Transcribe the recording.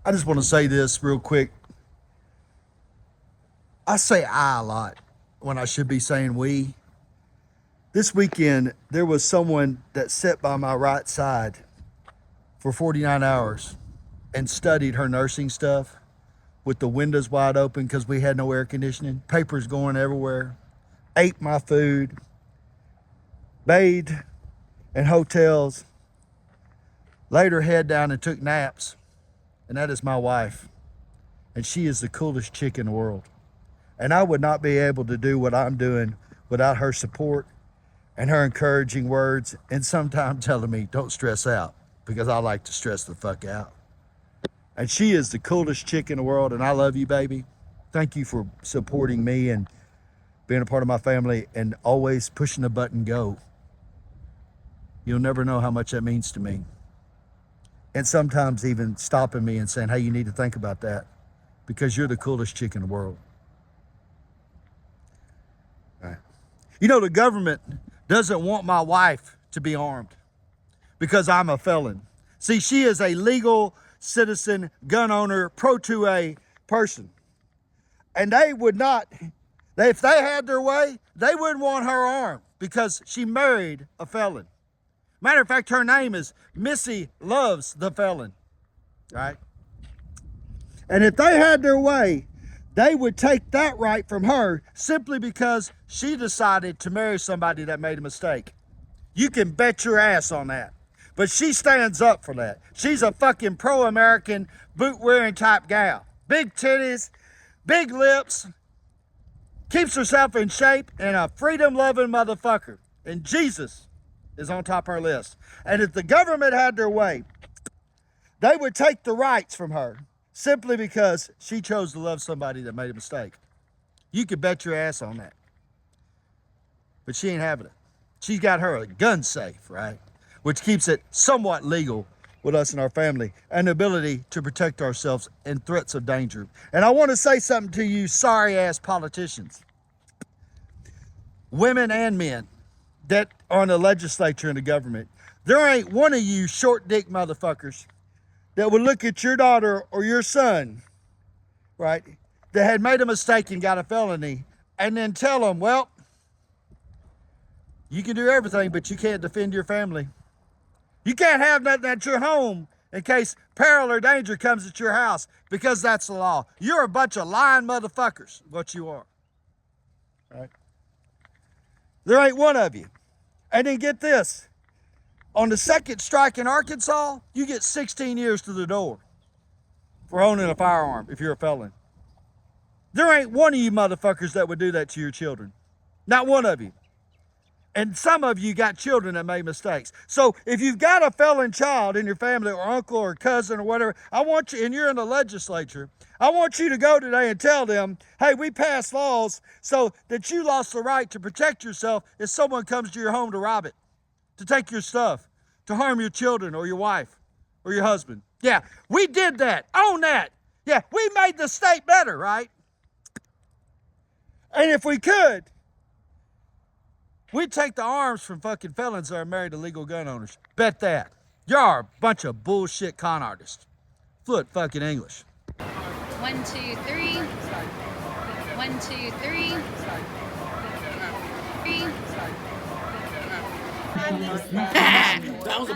I just want to say this real quick. I say I a lot when I should be saying we. This weekend, there was someone that sat by my right side for 49 hours and studied her nursing stuff with the windows wide open because we had no air conditioning, papers going everywhere, ate my food, bathed in hotels, laid her head down and took naps. And that is my wife. And she is the coolest chick in the world. And I would not be able to do what I'm doing without her support and her encouraging words and sometimes telling me, don't stress out, because I like to stress the fuck out. And she is the coolest chick in the world, and I love you, baby. Thank you for supporting me and being a part of my family and always pushing the button go. You'll never know how much that means to me. And sometimes even stopping me and saying, hey, you need to think about that because you're the coolest chick in the world. All right. You know, the government doesn't want my wife to be armed because I'm a felon. See, she is a legal citizen, gun owner, pro-2A person. And they would not, if they had their way, they wouldn't want her armed because she married a felon. Matter of fact, her name is Missy Loves the Felon, right? And if they had their way, they would take that right from her simply because she decided to marry somebody that made a mistake. You can bet your ass on that. But she stands up for that. She's a fucking pro-American, boot-wearing type gal. Big titties, big lips, keeps herself in shape, and a freedom-loving motherfucker. And Jesus is on top of her list. And if the government had their way, they would take the rights from her simply because she chose to love somebody that made a mistake. You could bet your ass on that. But she ain't having it. She's got her a gun safe, right? Which keeps it somewhat legal with us and our family and the ability to protect ourselves in threats of danger. And I want to say something to you sorry-ass politicians, women and men that are in the legislature and the government. There ain't one of you short dick motherfuckers that would look at your daughter or your son, right, that had made a mistake and got a felony and then tell them, well, you can do everything, but you can't defend your family. You can't have nothing at your home in case peril or danger comes at your house because that's the law. You're a bunch of lying motherfuckers, what you are, right? There ain't one of you. And then get this, on the second strike in Arkansas, you get 16 years to the door for owning a firearm if you're a felon. There ain't one of you motherfuckers that would do that to your children. Not one of you. And some of you got children that made mistakes. So if you've got a felon child in your family or uncle or cousin or whatever, I want you, and you're in the legislature, I want you to go today and tell them, hey, we passed laws so that you lost the right to protect yourself if someone comes to your home to rob it, to take your stuff, to harm your children or your wife or your husband. Yeah, we did that. Own that. Yeah, we made the state better, right? And if we could, we'd take the arms from fucking felons that are married to legal gun owners. Bet that. Y'all are a bunch of bullshit con artists. Fluent fucking English. 1, 2, 3. 1, 2, 3. 3. That was a